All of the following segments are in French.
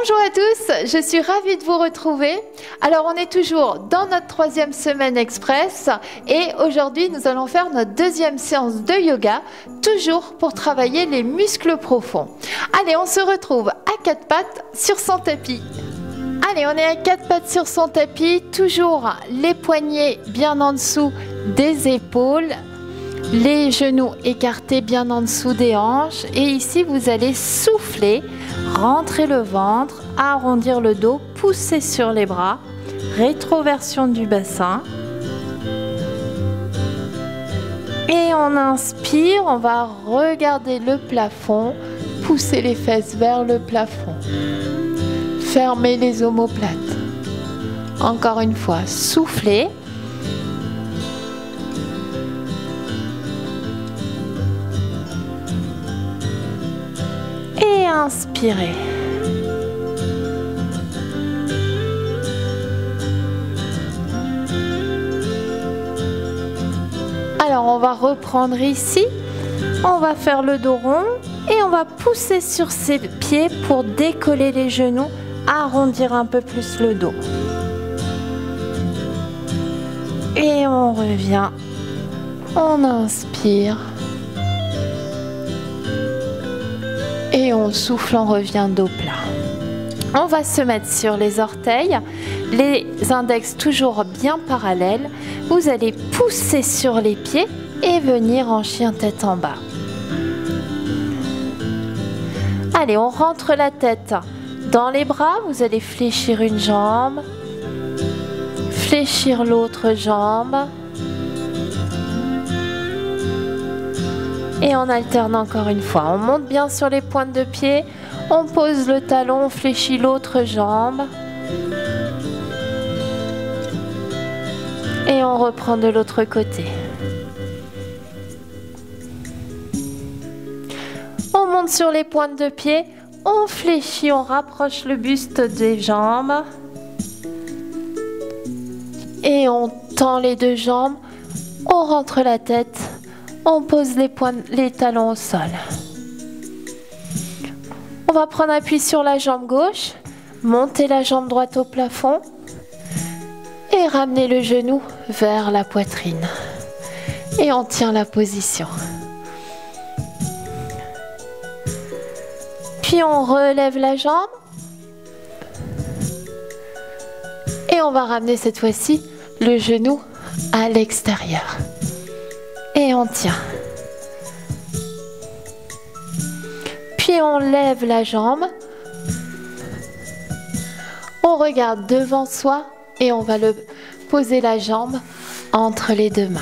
Bonjour à tous, je suis ravie de vous retrouver. Alors on est toujours dans notre 3e semaine express et aujourd'hui nous allons faire notre 2e séance de yoga, toujours pour travailler les muscles profonds. Allez, on se retrouve à 4 pattes sur son tapis. Allez, on est à 4 pattes sur son tapis, toujours les poignets bien en dessous des épaules, les genoux écartés bien en dessous des hanches et ici vous allez souffler, rentrer le ventre, arrondir le dos, pousser sur les bras, rétroversion du bassin. Et on inspire, on va regarder le plafond, pousser les fesses vers le plafond. Fermez les omoplates. Encore une fois, soufflez. Et inspirez. Alors on va reprendre ici. On va faire le dos rond et on va pousser sur ses pieds pour décoller les genoux, arrondir un peu plus le dos. Et on revient. On inspire. Et on souffle, on revient dos plat. On va se mettre sur les orteils, les index toujours bien parallèles. Vous allez pousser sur les pieds et venir en chien tête en bas. Allez, on rentre la tête dans les bras. Vous allez fléchir une jambe, fléchir l'autre jambe. Et on alterne encore une fois. On monte bien sur les pointes de pied. On pose le talon, on fléchit l'autre jambe. Et on reprend de l'autre côté. On monte sur les pointes de pied. On fléchit, on rapproche le buste des jambes. Et on tend les deux jambes. On rentre la tête. On pose les talons au sol. On va prendre appui sur la jambe gauche, monter la jambe droite au plafond et ramener le genou vers la poitrine. Et on tient la position. Puis on relève la jambe et on va ramener cette fois-ci le genou à l'extérieur. Et on tient. Puis on lève la jambe. On regarde devant soi et on va poser la jambe entre les deux mains.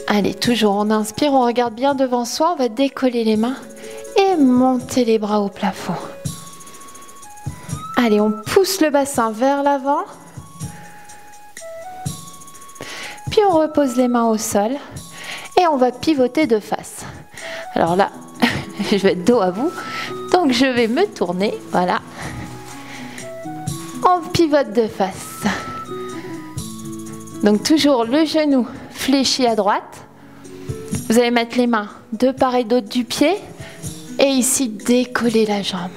Allez, toujours on inspire, on regarde bien devant soi, on va décoller les mains et monter les bras au plafond. Allez, on pousse le bassin vers l'avant. Puis on repose les mains au sol et on va pivoter de face. Alors là, je vais être dos à vous, donc je vais me tourner, voilà. On pivote de face. Donc toujours le genou fléchi à droite. Vous allez mettre les mains de part et d'autre du pied et ici décoller la jambe.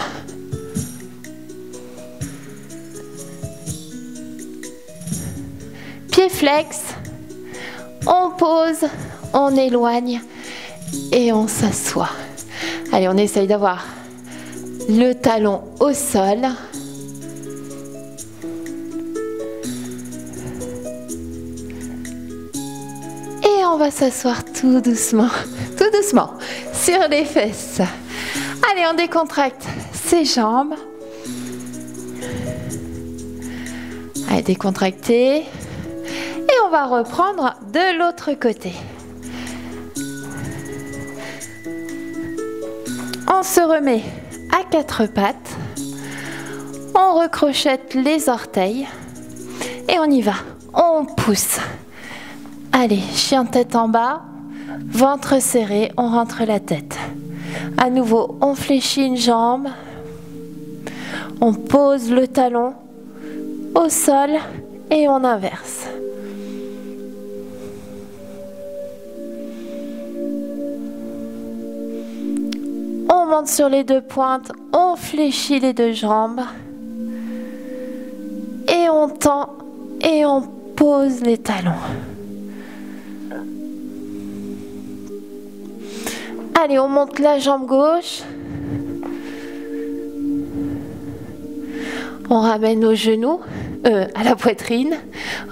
Pied flex, on pose, on éloigne et on s'assoit. Allez, on essaye d'avoir le talon au sol. Et on va s'asseoir tout doucement sur les fesses. Allez, on décontracte ses jambes. Allez, décontracter. Et on va reprendre de l'autre côté. On se remet à 4 pattes. On recrochette les orteils. Et on y va. On pousse. Allez, chien tête en bas. Ventre serré. On rentre la tête. À nouveau, on fléchit une jambe. On pose le talon au sol. Et on inverse. monte sur les deux pointes, on fléchit les deux jambes. Et on tend et on pose les talons. Allez, on monte la jambe gauche. On ramène nos genoux à la poitrine.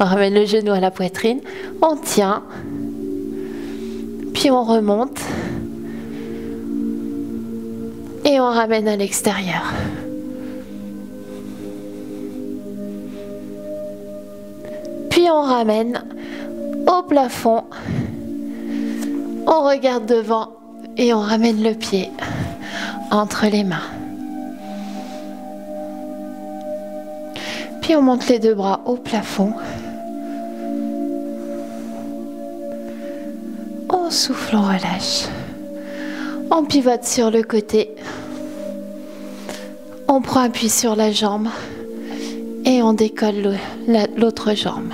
On ramène le genou à la poitrine. On tient. Puis on remonte. Et on ramène à l'extérieur. Puis on ramène au plafond. On regarde devant et on ramène le pied entre les mains. Puis on monte les deux bras au plafond. On souffle, on relâche. On pivote sur le côté. On prend appui sur la jambe et on décolle l'autre jambe.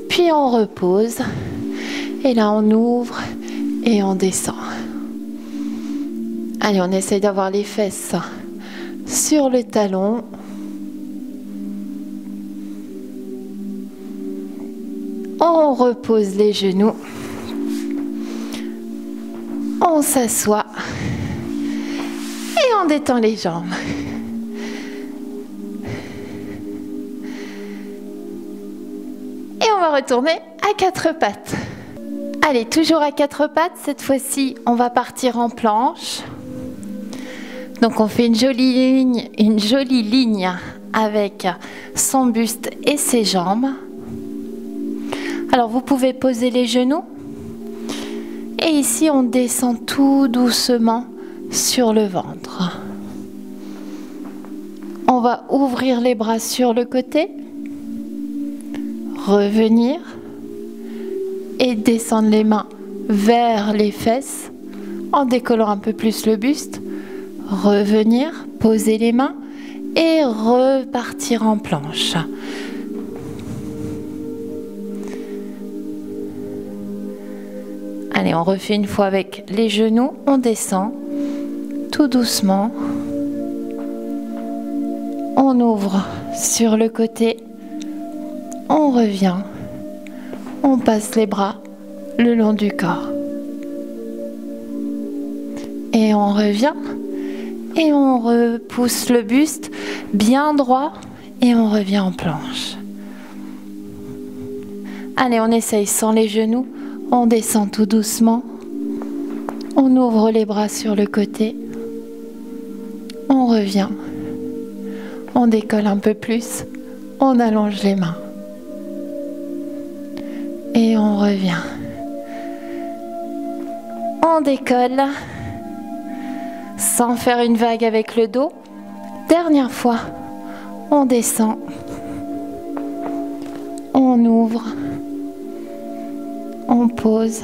Puis on repose. Et là on ouvre et on descend. Allez, on essaye d'avoir les fesses sur le talon. On repose les genoux. On s'assoit. Et on détend les jambes. Et on va retourner à quatre pattes. Allez, toujours à quatre pattes. Cette fois-ci, on va partir en planche. Donc on fait une jolie ligne avec son buste et ses jambes. Alors vous pouvez poser les genoux. Et ici on descend tout doucement sur le ventre. On va ouvrir les bras sur le côté. Revenir. Et descendre les mains vers les fesses en décollant un peu plus le buste. Revenir, poser les mains et repartir en planche. Allez, on refait une fois avec les genoux, on descend tout doucement. On ouvre sur le côté, on revient, on passe les bras le long du corps. Et on revient. Et on repousse le buste bien droit et on revient en planche. Allez, on essaye sans les genoux. On descend tout doucement. On ouvre les bras sur le côté. On revient. On décolle un peu plus. On allonge les mains. Et on revient. On décolle. Sans faire une vague avec le dos. Dernière fois, on descend. On ouvre. On pose.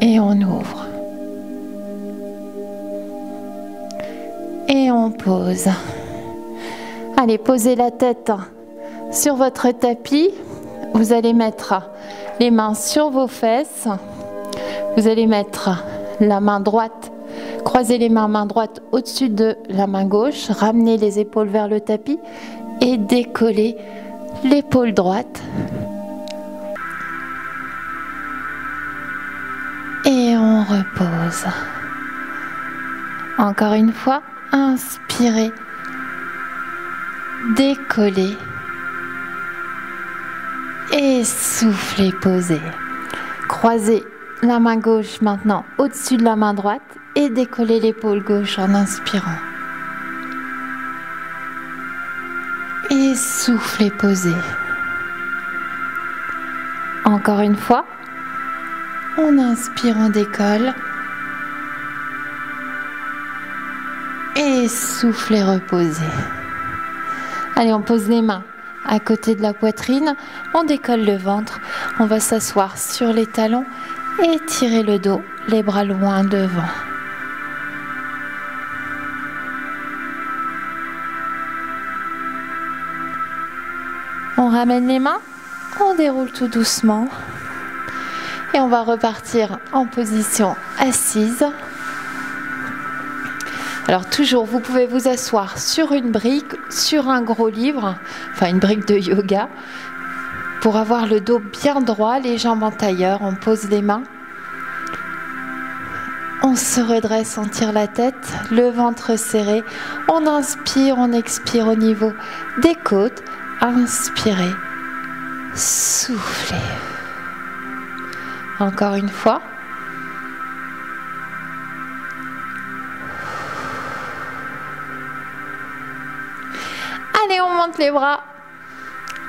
Et on ouvre. Et on pose. Allez, posez la tête sur votre tapis. Vous allez mettre les mains sur vos fesses. Vous allez mettre la main droite. Croisez les mains, main droite au-dessus de la main gauche, ramenez les épaules vers le tapis et décollez l'épaule droite. Et on repose. Encore une fois, inspirez, décollez et soufflez, posez. Croisez la main gauche maintenant au-dessus de la main droite. Et décoller l'épaule gauche en inspirant. Et soufflez, posez. Encore une fois. On inspire, on décolle. Et soufflez, reposez. Allez, on pose les mains à côté de la poitrine. On décolle le ventre. On va s'asseoir sur les talons et tirer le dos, les bras loin devant. On ramène les mains, on déroule tout doucement. Et on va repartir en position assise. Alors toujours, vous pouvez vous asseoir sur une brique, sur un gros livre, enfin une brique de yoga, pour avoir le dos bien droit, les jambes en tailleur. On pose les mains. On se redresse, on tire la tête, le ventre serré. On inspire, on expire au niveau des côtes. Inspirez, soufflez. Encore une fois. Allez, on monte les bras.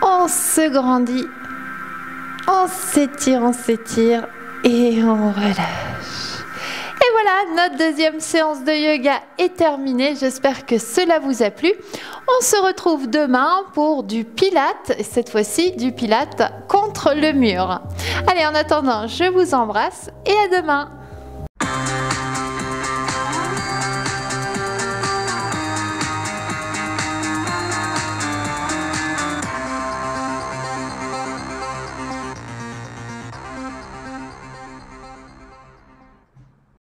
On se grandit. On s'étire et on relâche. Et voilà, notre deuxième séance de yoga est terminée. J'espère que cela vous a plu. On se retrouve demain pour du pilate, et cette fois-ci du pilate contre le mur. Allez, en attendant, je vous embrasse et à demain.